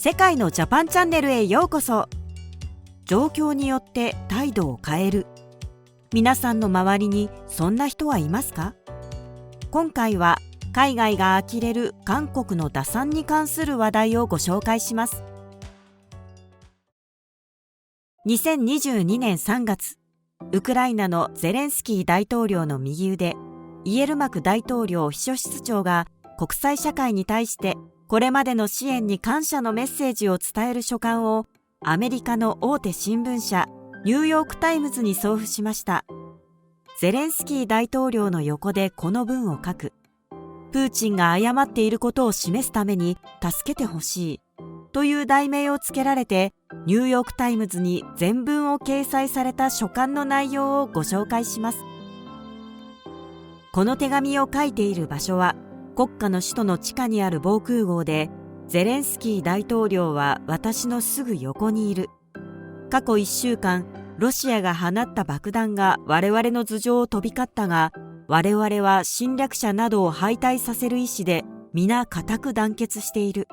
世界のジャパンチャンネルへようこそ。状況によって態度を変える。皆さんの周りにそんな人はいますか？今回は海外が呆れる韓国の打算に関する話題をご紹介します。2022年3月、ウクライナのゼレンスキー大統領の右腕、イエルマク大統領秘書室長が国際社会に対してこれまでの支援に感謝のメッセージを伝える書簡をアメリカの大手新聞社ニューヨークタイムズに送付しました。ゼレンスキー大統領の横でこの文を書く。プーチンが誤っていることを示すために助けてほしいという題名をつけられて、ニューヨークタイムズに全文を掲載された書簡の内容をご紹介します。この手紙を書いている場所は国家の首都の地下にある防空壕で、ゼレンスキー大統領は私のすぐ横にいる。過去1週間、ロシアが放った爆弾が我々の頭上を飛び交ったが、我々は侵略者などを敗退させる意志で皆固く団結している。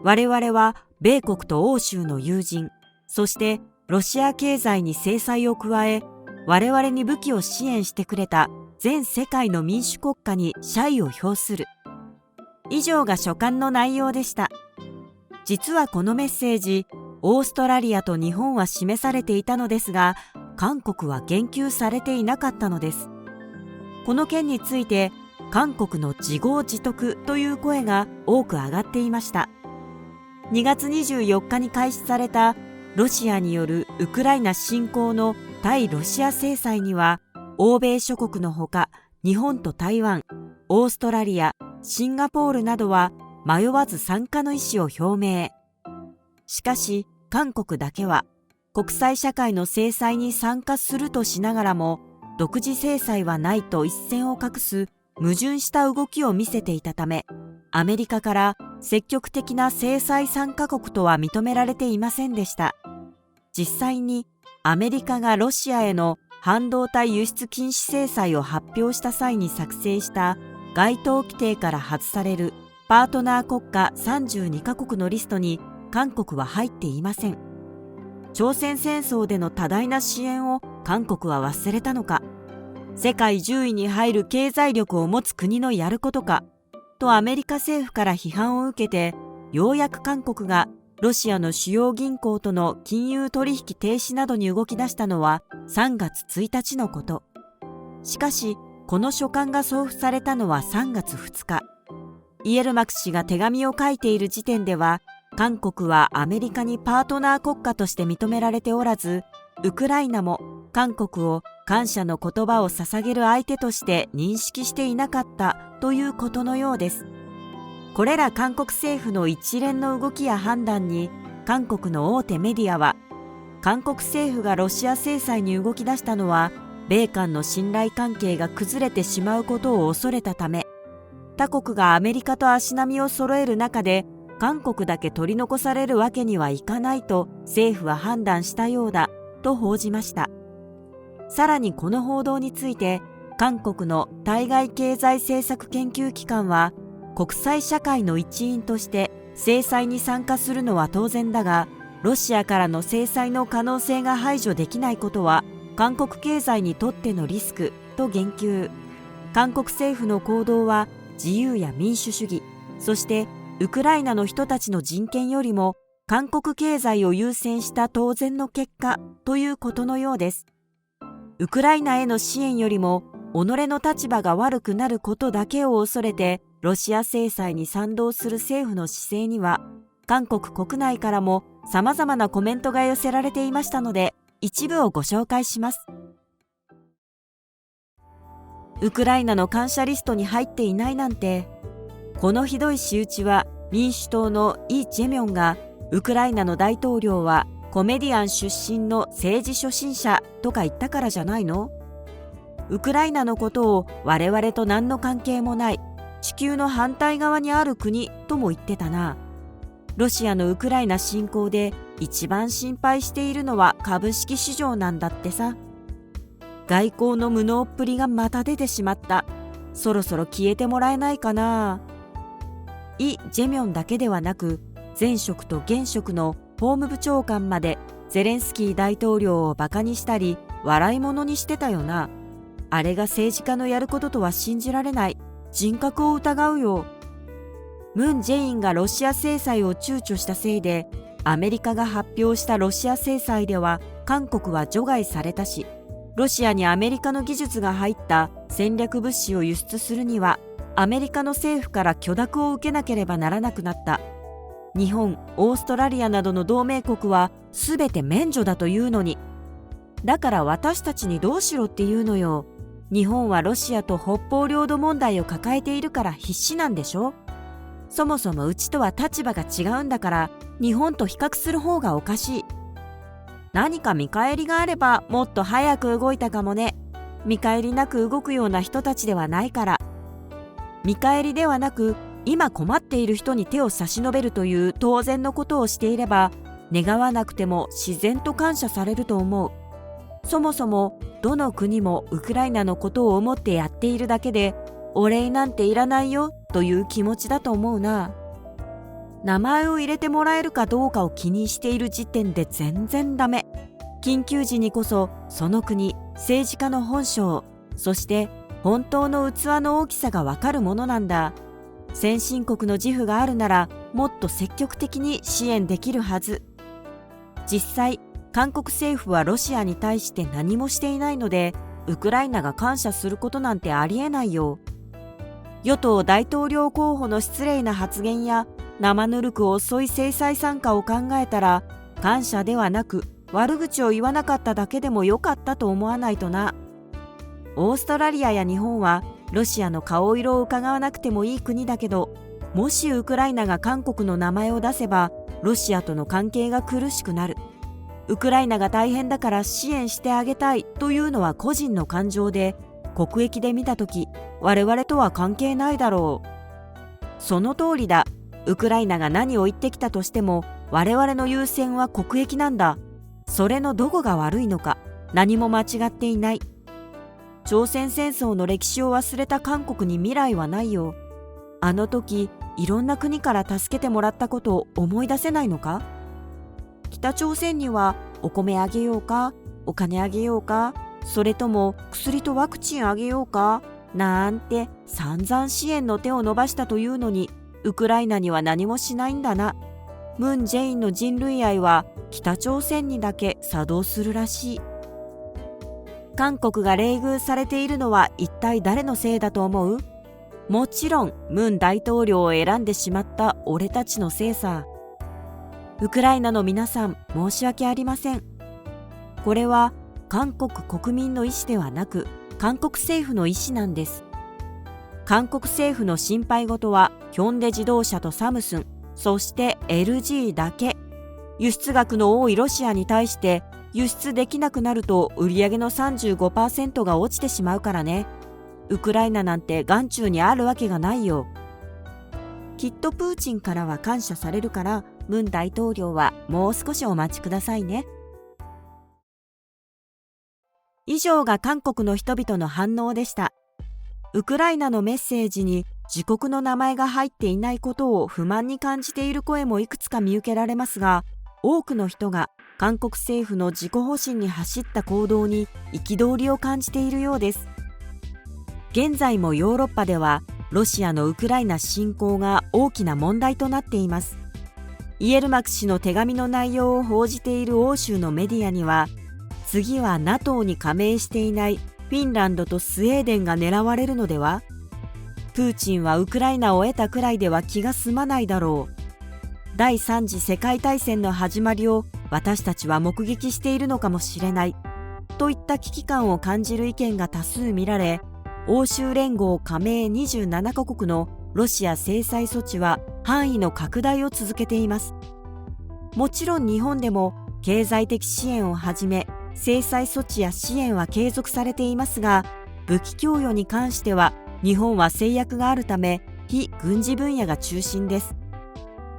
我々は米国と欧州の友人、そしてロシア経済に制裁を加え、我々に武器を支援してくれた全世界の民主国家に謝意を表する。以上が書簡の内容でした。実はこのメッセージ、オーストラリアと日本は示されていたのですが、韓国は言及されていなかったのです。この件について、韓国の自業自得という声が多く上がっていました。2月24日に開始されたロシアによるウクライナ侵攻の対ロシア制裁には、欧米諸国のほか、日本と台湾、オーストラリア、シンガポールなどは迷わず参加の意思を表明。しかし、韓国だけは国際社会の制裁に参加するとしながらも、独自制裁はないと一線を画す矛盾した動きを見せていたため、アメリカから積極的な制裁参加国とは認められていませんでした。実際にアメリカがロシアへの半導体輸出禁止制裁を発表した際に作成した該当規定から外されるパートナー国家32カ国のリストに韓国は入っていません。朝鮮戦争での多大な支援を韓国は忘れたのか、世界10位に入る経済力を持つ国のやることかとアメリカ政府から批判を受けて、ようやく韓国がロシアの主要銀行との金融取引停止などに動き出したのは3月1日のこと。しかし、この書簡が送付されたのは3月2日。イエルマク氏が手紙を書いている時点では、韓国はアメリカにパートナー国家として認められておらず、ウクライナも韓国を感謝の言葉を捧げる相手として認識していなかったということのようです。これら韓国政府の一連の動きや判断に、韓国の大手メディアは、韓国政府がロシア制裁に動き出したのは、米韓の信頼関係が崩れてしまうことを恐れたため、他国がアメリカと足並みを揃える中で、韓国だけ取り残されるわけにはいかないと政府は判断したようだと報じました。さらにこの報道について、韓国の対外経済政策研究機関は、国際社会の一員として制裁に参加するのは当然だが、ロシアからの制裁の可能性が排除できないことは韓国経済にとってのリスクと言及。韓国政府の行動は自由や民主主義、そしてウクライナの人たちの人権よりも韓国経済を優先した当然の結果ということのようです。ウクライナへの支援よりも己の立場が悪くなることだけを恐れてロシア制裁に賛同する政府の姿勢には、韓国国内からも様々なコメントが寄せられていましたので、一部をご紹介します。ウクライナの感謝リストに入っていないなんて。このひどい仕打ちは民主党のイ・ジェミョンが、ウクライナの大統領はコメディアン出身の政治初心者とか言ったからじゃないの？ウクライナのことを我々と何の関係もない地球の反対側にある国とも言ってたな。ロシアのウクライナ侵攻で一番心配しているのは株式市場なんだってさ。外交の無能っぷりがまた出てしまった。そろそろ消えてもらえないかな。イ・ジェミョンだけではなく、前職と現職の法務部長官までゼレンスキー大統領をバカにしたり笑い物にしてたよな。あれが政治家のやることとは信じられない。人格を疑うよ。ムン・ジェインがロシア制裁を躊躇したせいで、アメリカが発表したロシア制裁では韓国は除外されたし、ロシアにアメリカの技術が入った戦略物資を輸出するにはアメリカの政府から許諾を受けなければならなくなった。日本、オーストラリアなどの同盟国は全て免除だというのに。だから私たちにどうしろっていうのよ。日本はロシアと北方領土問題を抱えているから必死なんでしょ。そもそもうちとは立場が違うんだから日本と比較する方がおかしい。何か見返りがあればもっと早く動いたかもね。見返りなく動くような人たちではないから。見返りではなく今困っている人に手を差し伸べるという当然のことをしていれば願わなくても自然と感謝されると思う。そもそもどの国もウクライナのことを思ってやっているだけでお礼なんていらないよという気持ちだと思うな。名前を入れてもらえるかどうかを気にしている時点で全然ダメ。緊急時にこそその国、政治家の本性、そして本当の器の大きさがわかるものなんだ。先進国の自負があるならもっと積極的に支援できるはず。実際、韓国政府はロシアに対して何もしていないので、ウクライナが感謝することなんてありえないよ。与党大統領候補の失礼な発言や生ぬるく遅い制裁参加を考えたら、感謝ではなく悪口を言わなかっただけでもよかったと思わないとな。オーストラリアや日本はロシアの顔色を伺わなくてもいい国だけど、もしウクライナが韓国の名前を出せばロシアとの関係が苦しくなる。ウクライナが大変だから支援してあげたいというのは個人の感情で、国益で見たとき我々とは関係ないだろう。その通りだ。ウクライナが何を言ってきたとしても我々の優先は国益なんだ。それのどこが悪いのか。何も間違っていない。朝鮮戦争の歴史を忘れた韓国に未来はないよ。あの時いろんな国から助けてもらったことを思い出せないのか。北朝鮮にはお米あげようか、お金あげようか、それとも薬とワクチンあげようかなんて散々支援の手を伸ばしたというのに、ウクライナには何もしないんだな。ムン・ジェインの人類愛は北朝鮮にだけ作動するらしい。韓国が冷遇されているのは一体誰のせいだと思う？もちろんムン大統領を選んでしまった俺たちのせいさ。ウクライナの皆さん、申し訳ありません。これは韓国国民の意思ではなく韓国政府の意思なんです。韓国政府の心配事はヒョンデ自動車とサムスン、そして LG だけ。輸出額の多いロシアに対して輸出できなくなると売上の 35% が落ちてしまうからね。ウクライナなんて眼中にあるわけがないよ。きっとプーチンからは感謝されるから、ムン大統領はもう少しお待ちくださいね。以上が韓国の人々の反応でした。ウクライナのメッセージに自国の名前が入っていないことを不満に感じている声もいくつか見受けられますが、多くの人が韓国政府の自己保身に走った行動に憤りを感じているようです。現在もヨーロッパではロシアのウクライナ侵攻が大きな問題となっています。イエルマク氏の手紙の内容を報じている欧州のメディアには、次は NATO に加盟していないフィンランドとスウェーデンが狙われるのでは？プーチンはウクライナを得たくらいでは気が済まないだろう。第3次世界大戦の始まりを私たちは目撃しているのかもしれない。といった危機感を感じる意見が多数見られ、欧州連合加盟27カ国のロシア制裁措置は範囲の拡大を続けています。もちろん日本でも経済的支援をはじめ制裁措置や支援は継続されていますが、武器供与に関しては日本は制約があるため非軍事分野が中心です。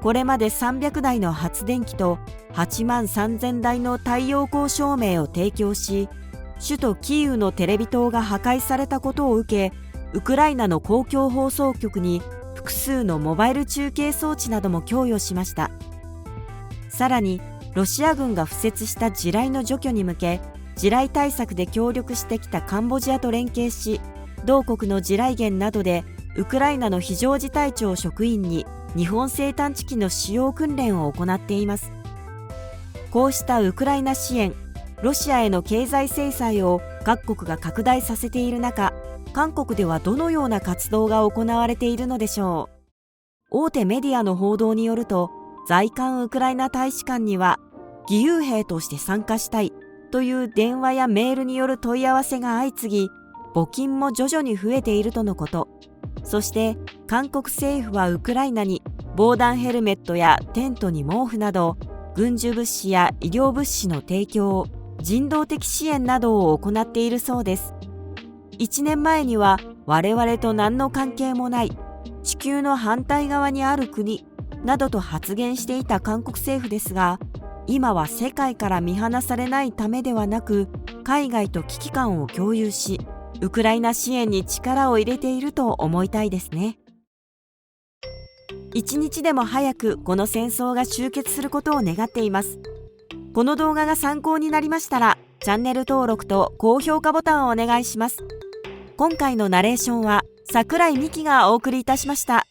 これまで300台の発電機と8万3000台の太陽光照明を提供し、首都キーウのテレビ塔が破壊されたことを受け、ウクライナの公共放送局に複数のモバイル中継装置なども供与しました。さらにロシア軍が敷設した地雷の除去に向け、地雷対策で協力してきたカンボジアと連携し、同国の地雷原などでウクライナの非常事態庁職員に日本製探知機の使用訓練を行っています。こうしたウクライナ支援、ロシアへの経済制裁を各国が拡大させている中、韓国ではどのような活動が行われているのでしょう。大手メディアの報道によると、在韓ウクライナ大使館には義勇兵として参加したいという電話やメールによる問い合わせが相次ぎ、募金も徐々に増えているとのこと。そして韓国政府はウクライナに防弾ヘルメットやテントに毛布など軍需物資や医療物資の提供、人道的支援などを行っているそうです。1年前には我々と何の関係もない地球の反対側にある国などと発言していた韓国政府ですが、今は世界から見放されないためではなく、海外と危機感を共有し、ウクライナ支援に力を入れていると思いたいですね。一日でも早くこの戦争が終結することを願っています。この動画が参考になりましたら、チャンネル登録と高評価ボタンをお願いします。今回のナレーションは桜井美希がお送りいたしました。